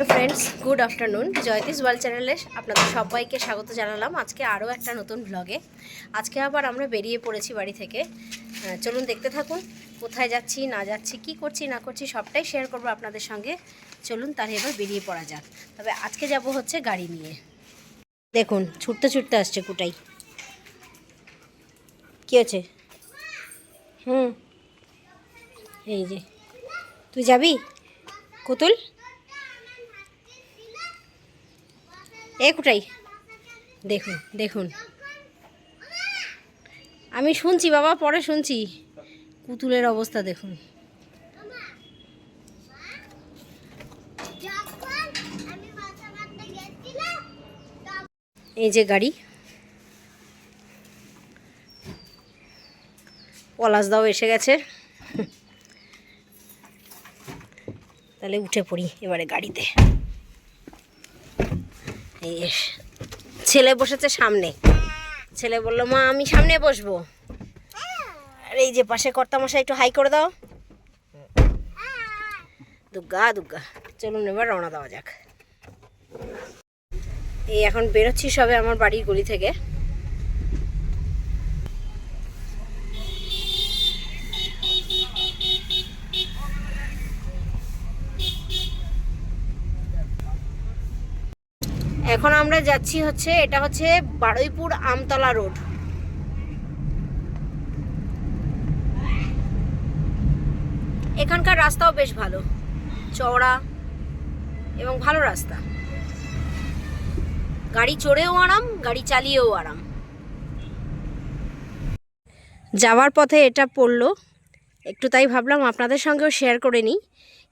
Friends, good afternoon. Jyotish world চ্যানেলে আপনাদের সবাইকে স্বাগত জানালাম আজকে আরও একটা নতুন ব্লগে। আজকে আবার আমরা বেরিয়ে পড়েছি বাড়ি থেকে। চলুন দেখতে থাকুন কোথায় যাচ্ছি না যাচ্ছি, কি করছি না করছি সবটাই শেয়ার করবো আপনাদের সঙ্গে। চলুন তাহলে এবার বেরিয়ে পড়া যাক। তবে আজকে যাব হচ্ছে গাড়ি নিয়ে। দেখুন ছুটতে ছুটতে আসছে কুটাই। কী আছে? এই যে তুই যাবি কুতুল? কুটাই দেখুন দেখুন, আমি শুনছি বাবা, পরে শুনছি। পুতুলের অবস্থা দেখুন। এই যে গাড়ি, পলাশদাও এসে গেছে। তাহলে উঠে পড়ি এবারে গাড়িতে। এই ছেলে বসেছে সামনে। ছেলে বলল মা আমি সামনে বসবো। আর এই যে পাশে কর্তামশাই, একটু হাই করে দাও। দুগ্গা দুগ্গা। চলুন এবার রওনা দেওয়া যাক। এই এখন বেরোচ্ছি সবে আমার বাড়ির গলি থেকে। এখন আমরা যাচ্ছি হচ্ছে, এটা হচ্ছে বারুইপুর আমতলা রোড। এখানকার রাস্তাও বেশ ভালো, চওড়া এবং ভালো রাস্তা। গাড়ি চড়েও আরাম, গাড়ি চালিয়েও আরাম। যাওয়ার পথে এটা পড়লো একটু, তাই ভাবলাম আপনাদের সঙ্গেও শেয়ার করে নিই।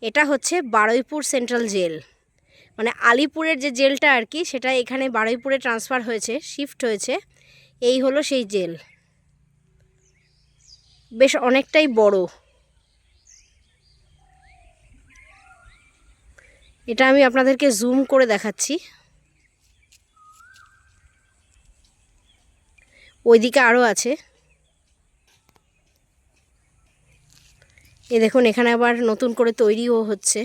এটা হচ্ছে বারুইপুর সেন্ট্রাল জেল, মানে আলিপুরের যে জেলটা আর কি, সেটা এখানে বারুইপুরে ট্রান্সফার হয়েছে, শিফট হয়েছে। এই হলো সেই জেল, বেশ অনেকটাই বড়। এটা আমি আপনাদেরকে জুম করে দেখাচ্ছি। ওইদিকে আরও আছে। এই দেখুন, এখানে আবার নতুন করে তৈরিও হচ্ছে।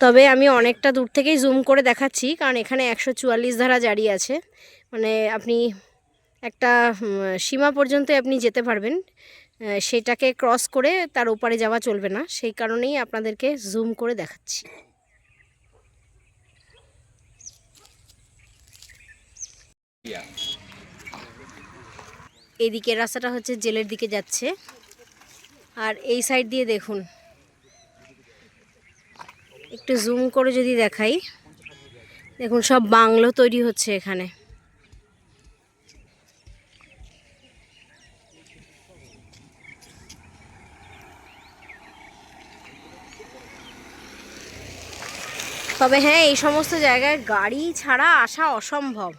তবে আমি অনেকটা দূর থেকেই জুম করে দেখাচ্ছি, কারণ এখানে 144 ধারা জারি আছে। মানে আপনি একটা সীমা পর্যন্ত আপনি যেতে পারবেন, সেটাকে ক্রস করে তার ওপারে যাওয়া চলবে না। সেই কারণেই আপনাদেরকে জুম করে দেখাচ্ছি। এদিকে রাস্তাটা হচ্ছে জেলের দিকে যাচ্ছে, আর এই সাইড দিয়ে দেখুন, একটু জুম করে যদি দেখাই, দেখুন সব বাংলো তৈরি হচ্ছে এখানে। তবে হ্যাঁ, এই সমস্ত জায়গায় গাড়ি ছাড়া আসা অসম্ভব।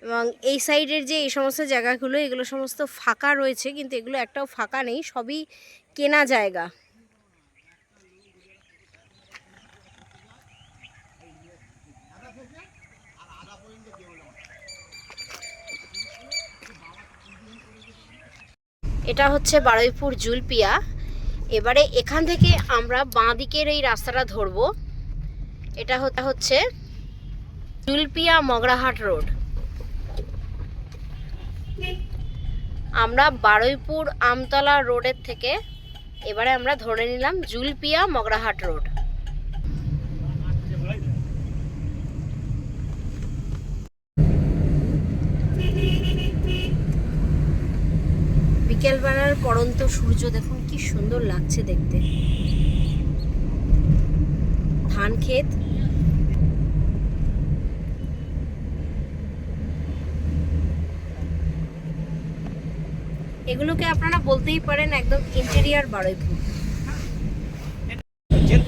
এবং এই সাইডের যে এই সমস্ত জায়গাগুলো, এগুলো সমস্ত ফাঁকা রয়েছে, কিন্তু এগুলো একটাও ফাঁকা নেই, সবই কেনা জায়গা। এটা হচ্ছে বারুইপুর জুলপিয়া। এবারে এখান থেকে আমরা বাঁ দিকের এই রাস্তাটা ধরবো। এটা হচ্ছে জুলপিয়া মগরাহাট রোড। আমরা বারুইপুর আমতলা রোডের থেকে এবারে আমরা ধরে নিলাম জুলপিয়া মগরাহাট রোড। বিকেলবেলার পড়ন্ত সূর্য দেখুন কি সুন্দর লাগছে দেখতে। ধান ক্ষেত, এগুলোকে আপনারা বলতেই পারেন একদম ইন্টেরিয়ার বারুইপুর। জেল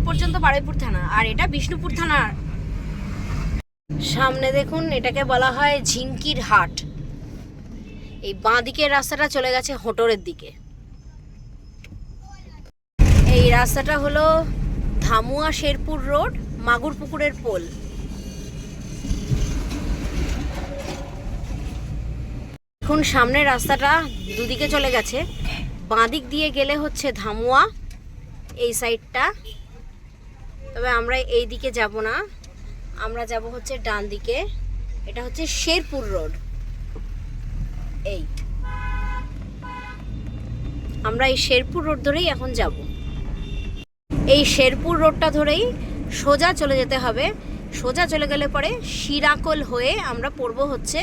পর্যন্ত বারুইপুর থানা, আর এটা বিষ্ণুপুর থানা। সামনে দেখুন, এটাকে বলা হয় ঝিঙ্কির হাট। এই বাঁ দিকের রাস্তাটা চলে গেছে হোটরের দিকে। এই রাস্তাটা হলো ধামুয়া শেরপুর রোড, মাগুর পুকুরের পোল। দেখুন সামনের রাস্তাটা দুদিকে চলে গেছে। বাঁ দিক দিয়ে গেলে হচ্ছে ধামুয়া এই সাইডটা, তবে আমরা এই দিকে যাব না, আমরা যাব হচ্ছে ডান দিকে। এটা হচ্ছে শেরপুর রোড। এই আমরা এই শেরপুর রোড ধরেই এখন যাব। এই শেরপুর রোডটা ধরেই সোজা চলে যেতে হবে। সোজা চলে গেলে পরে শিরাকোল হয়ে আমরা পড়বো হচ্ছে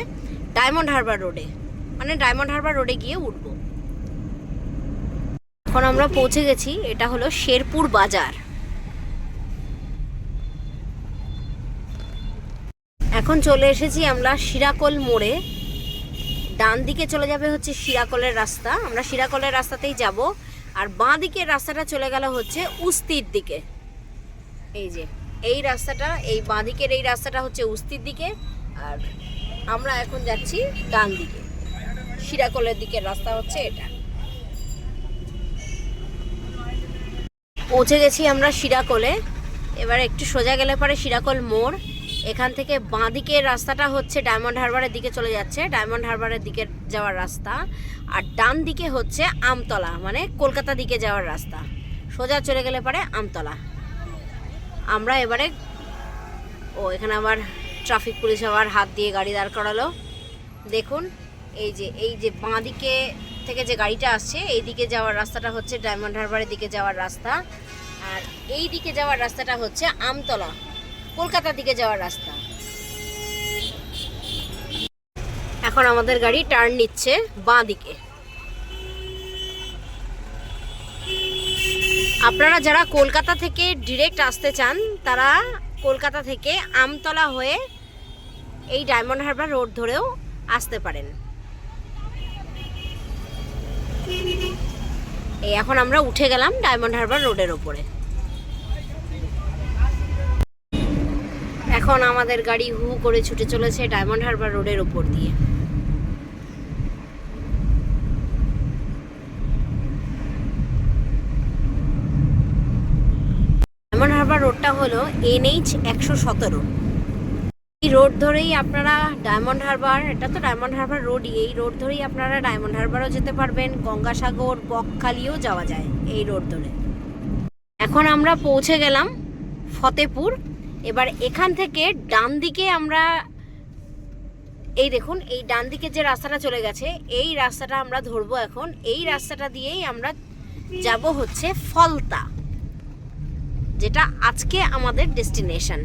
ডায়মন্ড হারবার রোডে, মানে ডায়মন্ড হারবার রোডে গিয়ে উঠব। এখন আমরা পৌঁছে গেছি, এটা হলো শেরপুর বাজার। এখন চলে এসেছি আমরা শিরাকোল মোড়ে। ডান দিকে চলে যাবে হচ্ছে শিরাকোলের রাস্তা, আমরা শিরাকোলের রাস্তাতেই যাব। আর বাঁ দিকের রাস্তাটা চলে গেল হচ্ছে উস্তির দিকে। এই যে এই রাস্তাটা, এই বাঁ দিকের এই রাস্তাটা হচ্ছে উস্তির দিকে, আর আমরা এখন যাচ্ছি ডান দিকে, শিরাকোলের দিকের রাস্তা হচ্ছে এটা। পৌঁছে গেছি আমরা শিরাকোলে। এবার একটু সোজা গেলে পরে শিরাকোল মোড়। এখান থেকে বাঁ দিকের রাস্তাটা হচ্ছে ডায়মন্ড হারবারের দিকে চলে যাচ্ছে, ডায়মন্ড হারবারের দিকে যাওয়ার রাস্তা। আর ডান দিকে হচ্ছে আমতলা, মানে কলকাতা দিকে যাওয়ার রাস্তা। সোজা চলে গেলে পরে আমতলা। আমরা এবারে এখানে আবার ট্রাফিক পুলিশ আবার হাত দিয়ে গাড়ি দাঁড় করালো। দেখুন এই যে বাঁ দিকে থেকে যে গাড়িটা আসছে, এই দিকে যাওয়ার রাস্তাটা হচ্ছে ডায়মন্ড হারবারের দিকে যাওয়ার রাস্তা, আর এই দিকে যাওয়ার রাস্তাটা হচ্ছে আমতলা, কলকাতার দিকে যাওয়ার রাস্তা। এখন আমাদের গাড়ি টার্ন নিচ্ছে বাঁ দিকে। আপনারা যারা কলকাতা থেকে ডিরেক্ট আসতে চান, তারা কলকাতা থেকে আমতলা হয়ে এই ডায়মন্ড হারবার রোড ধরেও আসতে পারেন। এই এখন আমরা উঠে গেলাম ডায়মন্ড হারবার রোডের ওপরে। এখন আমাদের গাড়ি হু করে ছুটে চলেছে ডায়মন্ড হারবার রোডের ওপর দিয়ে। ডায়মন্ড হারবার রোডটা হলো NH 117। এই রোড ধরেই আপনারা ডায়মন্ড হারবার, এটা তো ডায়মন্ড হারবার রোডই, এই রোড ধরেই আপনারা ডায়মন্ড হারবারও যেতে পারবেন, গঙ্গাসাগর, বকখালিও যাওয়া যায় এই রোড ধরে। এখন আমরা পৌঁছে গেলাম ফতেপুর। এবার এখান থেকে ডান দিকে আমরা, এই দেখুন এই ডান দিকে যে রাস্তাটা চলে গেছে, এই রাস্তাটা আমরা ধরবো এখন। এই রাস্তাটা দিয়েই আমরা যাব হচ্ছে ফলতা, যেটা আজকে আমাদের ডেস্টিনেশন।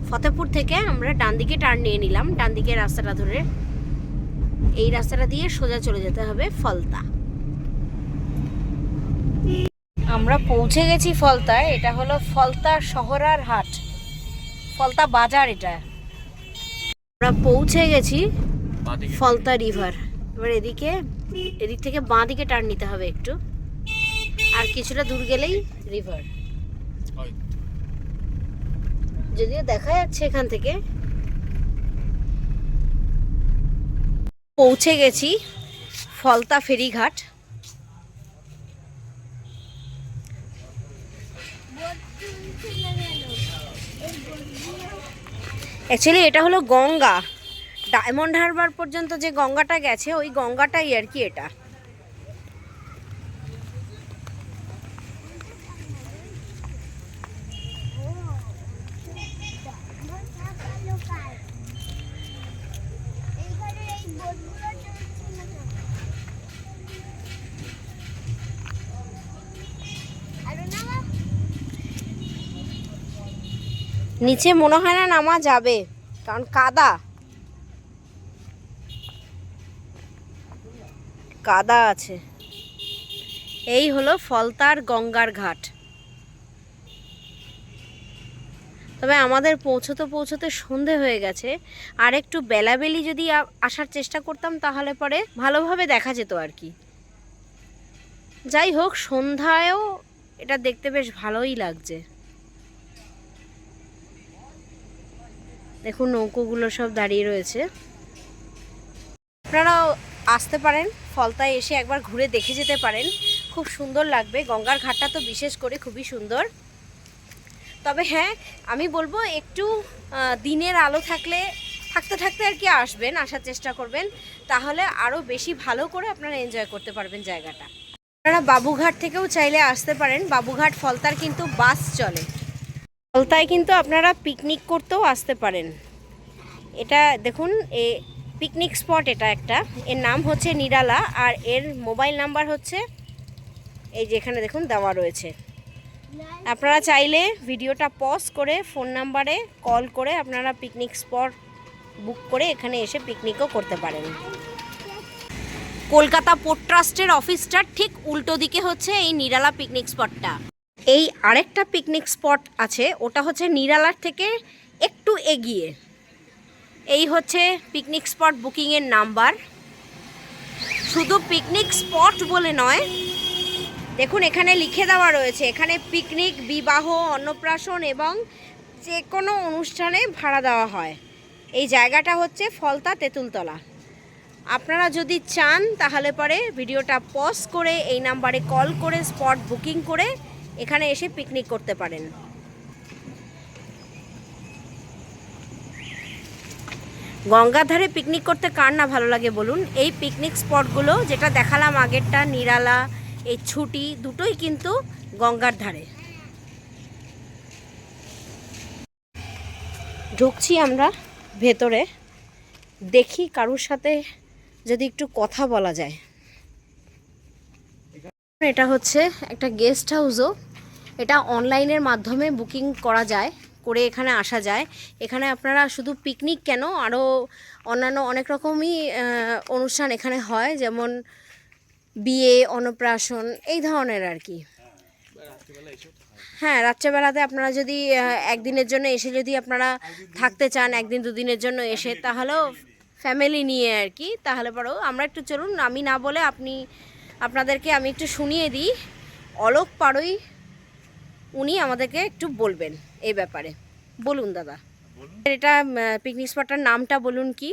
ফতেপুর থেকে আমরা ডান দিকে টার্ন নিয়ে নিলাম, ডান দিকে রাস্তাটা ধরে এই রাস্তাটা দিয়ে সোজা চলে যেতে হবে ফলতা। আমরা পৌঁছে গেছি ফলতায়। এটা হলো ফলতা শহরার হাট, ফলতা বাজার এটা। আমরা পৌঁছে গেছি ফলতা রিভার। এবার এদিক থেকে বাঁ দিকে টার্ন নিতে হবে একটু, আর কিছুটা দূর গেলেই রিভার, যদিও দেখা যাচ্ছে এখান থেকে। পৌঁছে গেছি ফলতা ফেরিঘাট। অ্যাকচুয়ালি এটা হলো গঙ্গা, ডায়মন্ড হারবার পর্যন্ত যে গঙ্গাটা গেছে ওই গঙ্গাটাই আর কি এটা। নিচে মনে হয় না নামা যাবে, কারণ কাদা আছে। এই হলো ফলতার গঙ্গার ঘাট। তবে আমাদের পৌঁছতে সন্ধে হয়ে গেছে, আর একটু বেলাবেলি যদি আসার চেষ্টা করতাম তাহলে পরে ভালোভাবে দেখা যেত আর কি। যাই হোক, সন্ধ্যায়ও এটা দেখতে বেশ ভালোই লাগছে। দেখুন নৌকোগুলো সব দাঁড়িয়ে রয়েছে। আপনারাও আসতে পারেন, ফলতায় এসে একবার ঘুরে দেখে যেতে পারেন, খুব সুন্দর লাগবে। গঙ্গার ঘাটটা তো বিশেষ করে খুবই সুন্দর। তবে হ্যাঁ, আমি বলবো একটু দিনের আলো থাকলে থাকতে থাকতে আর কি আসবেন, আসার চেষ্টা করবেন, তাহলে আরও বেশি ভালো করে আপনারা এনজয় করতে পারবেন জায়গাটা। আপনারা বাবুঘাট থেকেও চাইলে আসতে পারেন। বাবুঘাট ফলতার কিন্তু বাস চলে, ফলতায় কিন্তু আপনারা পিকনিক করতেও আসতে পারেন। এটা দেখুন, পিকনিক স্পট এটা একটা, এর নাম হচ্ছে নিরালা, আর এর মোবাইল নাম্বার হচ্ছে এই যে এখানে দেখুন দেওয়া রয়েছে। আপনারা চাইলে ভিডিওটা পজ করে ফোন নাম্বারে কল করে আপনারা পিকনিক স্পট বুক করে এখানে এসে পিকনিকও করতে পারেন। কলকাতা পোর্ট ট্রাস্টের অফিসটার ঠিক উল্টো দিকে হচ্ছে এই নিরালা পিকনিক স্পটটা। এই আরেকটা পিকনিক স্পট আছে, ওটা হচ্ছে নিরালার থেকে একটু এগিয়ে। এই হচ্ছে পিকনিক স্পট বুকিংয়ের নাম্বার। শুধু পিকনিক স্পট বলে নয়, দেখুন এখানে লিখে দেওয়া রয়েছে, এখানে পিকনিক, বিবাহ, অন্নপ্রাশন এবং যে কোনো অনুষ্ঠানে ভাড়া দেওয়া হয়। এই জায়গাটা হচ্ছে ফলতা তেঁতুলতলা। আপনারা যদি চান তাহলে পরে ভিডিওটা পজ করে এই নাম্বারে কল করে স্পট বুকিং করে এখানে এসে পিকনিক করতে পারেন। গঙ্গার ধারে পিকনিক করতে কার না ভালো লাগে বলুন। এই পিকনিক স্পটগুলো যেটা দেখালাম আগেরটা, নিরালা, এই ছুটি, দুটোই কিন্তু গঙ্গার ধারে। ঢুকছি আমরা ভেতরে, দেখি কারুর সাথে যদি একটু কথা বলা যায়। এটা হচ্ছে একটা গেস্ট হাউসও, এটা অনলাইনের মাধ্যমে বুকিং করা যায়, করে এখানে আসা যায়। এখানে আপনারা শুধু পিকনিক কেন, আরও অন্যান্য অনেক রকমই অনুষ্ঠান এখানে হয়, যেমন বিয়ে, অন্নপ্রাশন, এই ধরনের আর কি। হ্যাঁ, রাত্রেবেলাতে আপনারা যদি একদিনের জন্য এসে যদি আপনারা থাকতে চান, একদিন দুদিনের জন্য এসে, তাহলেও ফ্যামিলি নিয়ে আর কি, তাহলে পরেও আমরা একটু চলুন, আমি না বলে আপনাদেরকে আমি একটু শুনিয়ে দিই। অলোক পাড়ই উনি আমাদেরকে একটু বলবেন এই ব্যাপারে। বলুন দাদা, এটা পিকনিক স্পটটার নামটা বলুন কি?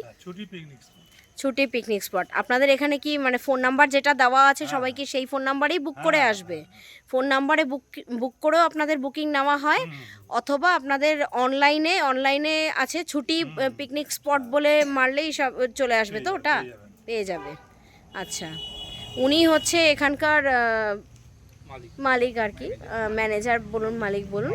ছুটি পিকনিক স্পট। আপনাদের এখানে কি মানে ফোন নাম্বার যেটা দেওয়া আছে সবাই কি সেই ফোন নাম্বারেই বুক করে আসবে? ফোন নাম্বারে বুক করেও আপনাদের বুকিং নেওয়া হয়, অথবা আপনাদের অনলাইনে আছে ছুটি পিকনিক স্পট বলে মারলেই সব চলে আসবে, তো ওটা পেয়ে যাবে। আচ্ছা, উনি হচ্ছে এখানকার মালিক আর কি, ম্যানেজার বলুন, মালিক বলুন।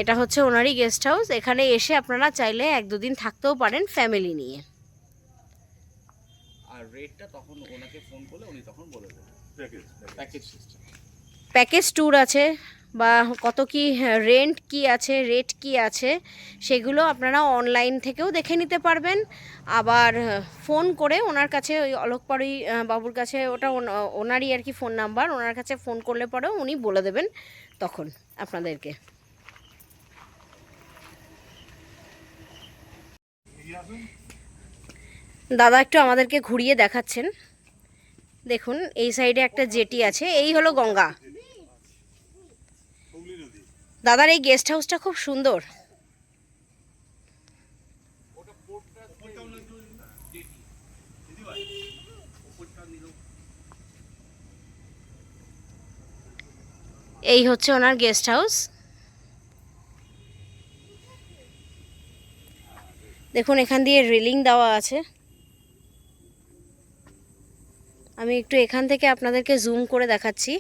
এটা হচ্ছে ওনারই গেস্ট হাউস। এখানে এসে আপনারা চাইলে এক দুদিন থাকতেও পারেন ফ্যামিলি নিয়ে। আর রেটটা তখন ওনাকে ফোন করলে উনি তখন বলে দেবেন। প্যাকেজ সিস্টেম, প্যাকেজ ট্যুর আছে, বা কত কি রেন্ট কি আছে, রেট কি আছে, সেগুলো আপনারা অনলাইন থেকেও দেখে নিতে পারবেন। আবার ফোন করে ওনার কাছে, ওই অলোক পাড়ই বাবুর কাছে, ওটা ওনারই আর কি ফোন নাম্বার, ওনার কাছে ফোন করলে পরেও উনি বলে দেবেন তখন আপনাদেরকে। দাদা একটু আমাদেরকে ঘুরিয়ে দেখাচ্ছেন। দেখুন এই সাইডে একটা জেটি আছে, এই হলো গঙ্গা। দাদার এই গেস্ট হাউসটা খুব সুন্দর। এই হচ্ছে ওনার গেস্ট হাউস। দেখুন এখান দিয়ে রেলিং দেওয়া আছে। আমি একটু এখান থেকে আপনাদেরকে জুম করে দেখাচ্ছি।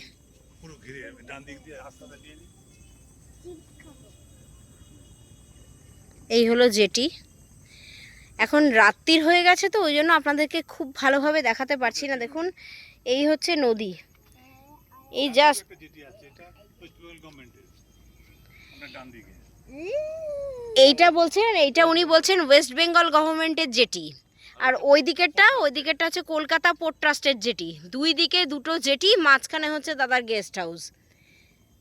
এই হলো জেটি। এখন রাত্রির হয়ে গেছে তো ওই জন্য আপনাদেরকে খুব ভালোভাবে দেখাতে পারছি না। দেখুন এই হচ্ছে নদী, এই জাস্ট এইটা বলছেন, এইটা উনি বলছেন ওয়েস্ট বেঙ্গল গভর্নমেন্টের জেটি, আর ওই দিকেরটা হচ্ছে কলকাতা পোর্ট ট্রাস্টের জেটি। দুই দিকে দুটো জেটি, মাঝখানে হচ্ছে দাদার গেস্ট হাউস।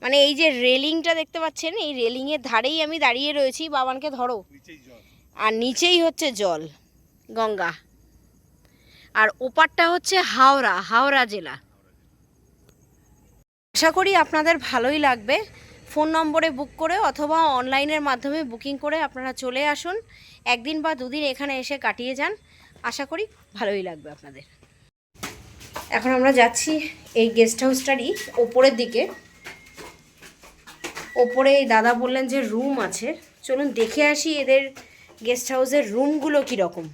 মানে এই যে রেলিংটা দেখতে পাচ্ছেন, এই রেলিংয়ের ধারেই আমি দাঁড়িয়ে রয়েছি। বাবানকে ধরো। আর নিচেই হচ্ছে জল, গঙ্গা, আর ওপারটা হচ্ছে হাওড়া জেলা। আশা করি আপনাদের ভালোই লাগবে। ফোন নম্বরে বুক করে অথবা অনলাইনের মাধ্যমে বুকিং করে আপনারা চলে আসুন, একদিন বা দুদিন এখানে এসে কাটিয়ে যান। আশা করি ভালোই লাগবে আপনাদের। এখন আমরা যাচ্ছি এই গেস্ট হাউসটারই ওপরের দিকে। ওপরে এই দাদা বললেন যে রুম আছে, চলুন দেখে আসি এদের গেস্ট হাউসের রুমগুলো কীরকম।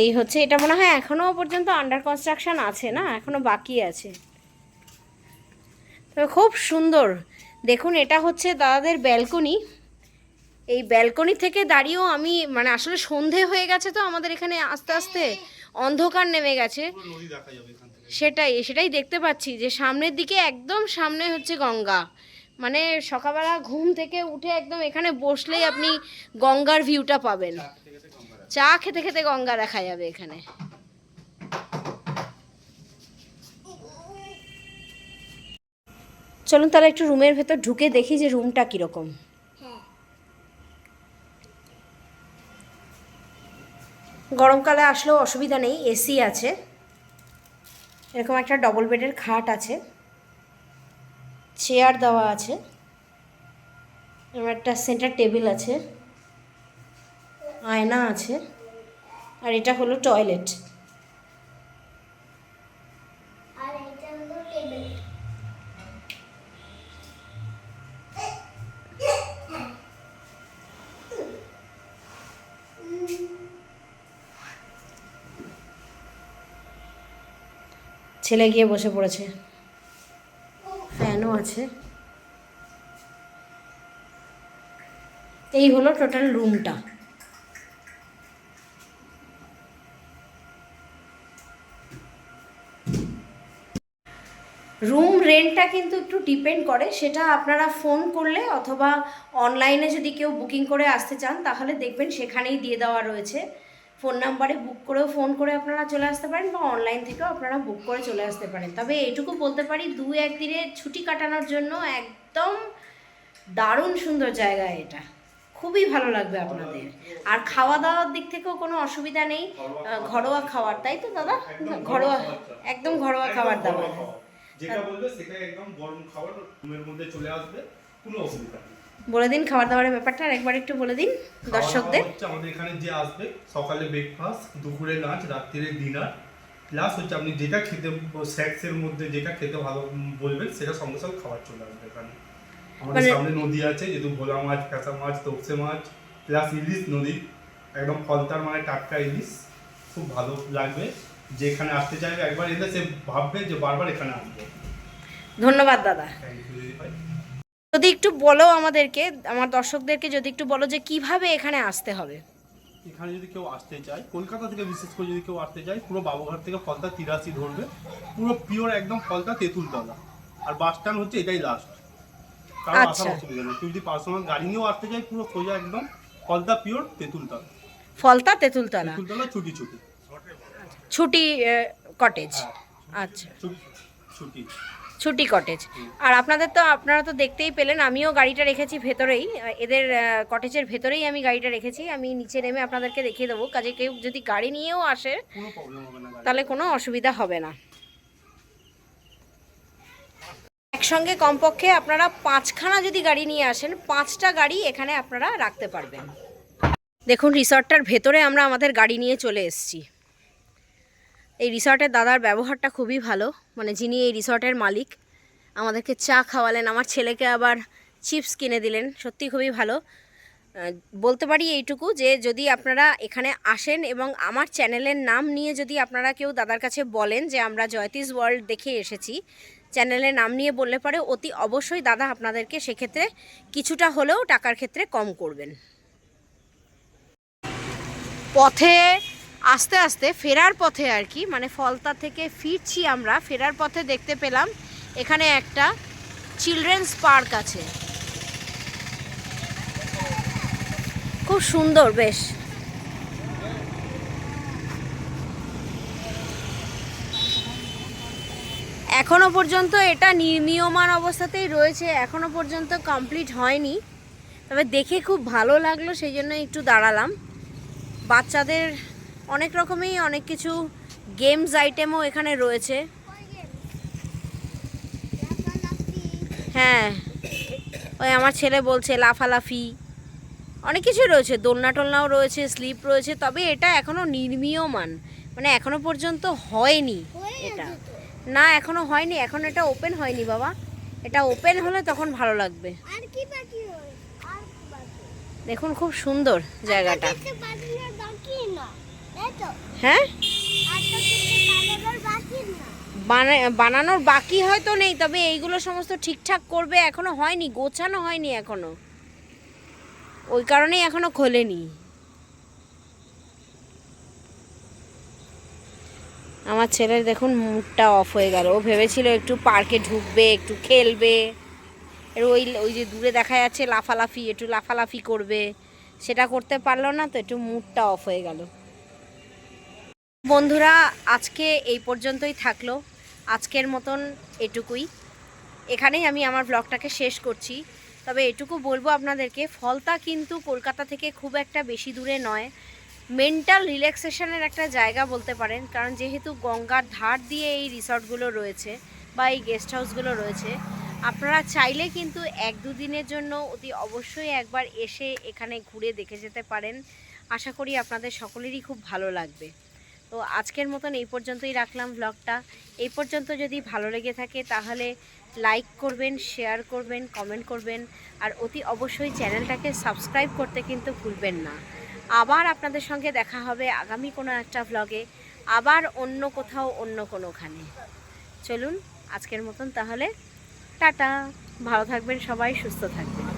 এই হচ্ছে, এটা মনে হয় এখনো পর্যন্ত আন্ডার কনস্ট্রাকশন আছে, না এখনো বাকি আছে। তবে খুব সুন্দর। দেখুন, এটা হচ্ছে দাদাদের ব্যালকনি। এই ব্যালকনি থেকে দাঁড়িয়েও আমি মানে আসলে সন্ধে হয়ে গেছে, তো আমাদের এখানে আস্তে আস্তে অন্ধকার নেমে গেছে। সেটাই দেখতে পাচ্ছি যে সামনের দিকে, একদম সামনে হচ্ছে গঙ্গা। মানে সকালবেলা ঘুম থেকে উঠে একদম এখানে বসলেই আপনি গঙ্গার ভিউটা পাবেন। চা খেতে খেতে গঙ্গা দেখা যাবে এখানে। চলুন তাহলে একটু রুমের ভেতর ঢুকে দেখি যে রুমটা কীরকম। গরমকালে আসলেও অসুবিধা নেই, এসি আছে। এরকম একটা ডবল বেডের খাট আছে, চেয়ার দেওয়া আছে, এবং একটা সেন্টার টেবিল আছে, আয়না আছে, আর এটা হলো টয়লেট। ছেলে গিয়ে বসে পড়েছে, ফ্যানও আছে। এই হলো টোটাল রুমটা। রুম রেন্টটা কিন্তু একটু ডিপেন্ড করে, সেটা আপনারা ফোন করলে অথবা অনলাইনে যদি কেউ বুকিং করে আসতে চান তাহলে দেখবেন সেখানেই দিয়ে দেওয়া রয়েছে। ফোন নাম্বারে বুক করেও ফোন করে আপনারা চলে আসতে পারেন, বা অনলাইন থেকেও আপনারা বুক করে চলে আসতে পারেন। তবে এইটুকু বলতে পারি, 2-1 দিনের ছুটি কাটানোর জন্য একদম দারুণ সুন্দর জায়গা এটা, খুবই ভালো লাগবে আপনাদের। আর খাওয়া দাওয়ার দিক থেকেও কোনো অসুবিধা নেই, ঘরোয়া খাবার, তাই তো দাদা? ঘরোয়া, একদম ঘরোয়া খাবার দাবার, যেটা বলবে সেটাই একদম গরম খাবার রুমের মধ্যে চলে আসবে, কোনো অসুবিধা নেই। বলে দিন খাবার দাবারের ব্যাপারটা আরেকবার একটু বলে দিন দর্শকদের। আমাদের এখানে যে আসবে, সকালে ব্রেকফাস্ট, দুপুরে লাঞ্চ, রাত্রিরে ডিনার, প্লাস হচ্ছে আপনি যেটা খেতে, স্ন্যাক্সের মধ্যে যেটা খেতে ভালো বলবেন সেটা সঙ্গে সঙ্গে খাবার চলে আসবে এখানে। আমাদের সামনে নদী আছে, যেহেতু ভোলা মাছ, কাঁচা মাছ, তপসে মাছ, প্লাস ইলিশ নদী, একদম ফলতার মানে টাটকা ইলিশ, খুব ভালো লাগবে। যেখানে আসতে চাইবে একবার এলে সে ভাববে যে বারবার এখানে আসবে। ধন্যবাদ দাদা। যদি একটু বলো আমাদেরকে, আমার দর্শকদেরকে যদি একটু বলো যে কিভাবে এখানে আসতে হবে। এখানে যদি কেউ আসতে চায়, কলকাতা থেকে বিশেষ করে যদি কেউ আসতে চায়, পুরো বাবুঘাট থেকে ফলতা 83 ধরবে, পুরো পিওর একদম ফলতা তেঁতুলতলা, আর বাস স্ট্যান্ড হচ্ছে এটাই লাস্ট। কারণ আসার অসুবিধা নেই, কেউ যদি পার্সোনাল গাড়ি নিয়েও আসতে চায়, পুরো সোজা একদম ফলতা পিওর তেঁতুলতলা। ফলতা তেঁতুলতলা, তেঁতুলতলা ছুটি ছুটি কটেজ। আচ্ছা, ছুটি কটেজ। আর আপনারা তো দেখতেই পেলেন, আমিও গাড়িটা রেখেছি ভেতরেই, এদের কটেজের ভেতরেই আমি গাড়িটা রেখেছি। আমি নিচে নেমে আপনাদেরকে দেখিয়ে দেবো, কাজে কেউ যদি গাড়ি নিয়েও আসে তাহলে কোনো অসুবিধা হবে না। একসঙ্গে কমপক্ষে আপনারা 5খানা যদি গাড়ি নিয়ে আসেন, 5টা গাড়ি এখানে আপনারা রাখতে পারবেন। দেখুন, রিসর্টটার ভেতরে আমরা আমাদের গাড়ি নিয়ে চলে এসেছি। এই রিসর্টের দাদার ব্যবহারটা খুবই ভালো, মানে যিনি এই রিসর্টের মালিক, আমাদেরকে চা খাওয়ালেন, আমার ছেলেকে আবার চিপস কিনে দিলেন, সত্যি খুবই ভালো। বলতে পারি এইটুকু যে যদি আপনারা এখানে আসেন এবং আমার চ্যানেলের নাম নিয়ে যদি আপনারা কেউ দাদার কাছে বলেন যে আমরা জয়তিস ওয়ার্ল্ড দেখে এসেছি, চ্যানেলের নাম নিয়ে বললে পরে অতি অবশ্যই দাদা আপনাদেরকে সেক্ষেত্রে কিছুটা হলেও টাকার ক্ষেত্রে কম করবেন। পথে আস্তে আস্তে ফেরার পথে আর কি, মানে ফলতা থেকে ফিরছি আমরা, ফেরার পথে দেখতে পেলাম এখানে একটা চিলড্রেন্স পার্ক আছে, খুব সুন্দর বেশ। এখনো পর্যন্ত এটা নির্মীয়মান অবস্থাতেই রয়েছে, এখনো পর্যন্ত কমপ্লিট হয়নি, তবে দেখে খুব ভালো লাগলো, সেই জন্য একটু দাঁড়ালাম। বাচ্চাদের অনেক রকমই অনেক কিছু গেমস আইটেমও এখানে রয়েছে। হ্যাঁ, ওই আমার ছেলে বলছে লাফালাফি অনেক কিছু রয়েছে, দোলনা টোলনাও রয়েছে, স্লিপ রয়েছে, তবে এটা এখনও নির্মীয়মান, মানে এখনো পর্যন্ত হয়নি এটা। না এখনো হয়নি, এখন এটা ওপেন হয়নি বাবা, এটা ওপেন হলে তখন ভালো লাগবে। দেখুন খুব সুন্দর জায়গাটা। হ্যাঁ, বানানোর বাকি হয়তো নেই, তবে এইগুলো সমস্ত ঠিকঠাক করবে, এখনো হয়নি, গোছানো হয়নি এখনো, ওই কারণেই এখনো খোলেনি। আমার ছেলের দেখুন মুডটা অফ হয়ে গেল, ও ভেবেছিল একটু পার্কে ঢুকবে, একটু খেলবে, ওই ওই যে দূরে দেখা যাচ্ছে লাফালাফি, একটু লাফালাফি করবে, সেটা করতে পারলো না, তো একটু মুডটা অফ হয়ে গেল। বন্ধুরা আজকে এই পর্যন্তই থাকলো, আজকের মতন এটুকুই, এখানেই আমি আমার ব্লগটাকে শেষ করছি। তবে এটুকু বলবো আপনাদেরকে, ফলতা কিন্তু কলকাতা থেকে খুব একটা বেশি দূরে নয়, মেন্টাল রিল্যাক্সেশনের একটা জায়গা বলতে পারেন, কারণ যেহেতু গঙ্গার ধার দিয়ে এই রিসর্টগুলো রয়েছে বা এই গেস্ট হাউসগুলো রয়েছে, আপনারা চাইলে কিন্তু 1-2 দিনের জন্য অতি অবশ্যই একবার এসে এখানে ঘুরে দেখে যেতে পারেন। আশা করি আপনাদের সকলেরই খুব ভালো লাগবে। তো আজকের মতন এই পর্যন্তই রাখলাম ব্লগটা। এই পর্যন্ত যদি ভালো লেগে থাকে তাহলে লাইক করবেন, শেয়ার করবেন, কমেন্ট করবেন, আর অতি অবশ্যই চ্যানেলটাকে সাবস্ক্রাইব করতে কিন্তু ভুলবেন না। আবার আপনাদের সঙ্গে দেখা হবে আগামী কোনো একটা ব্লগে, আবার অন্য কোথাও অন্য কোনোখানে। চলুন আজকের মতন তাহলে টাটা, ভালো থাকবেন সবাই, সুস্থ থাকবেন।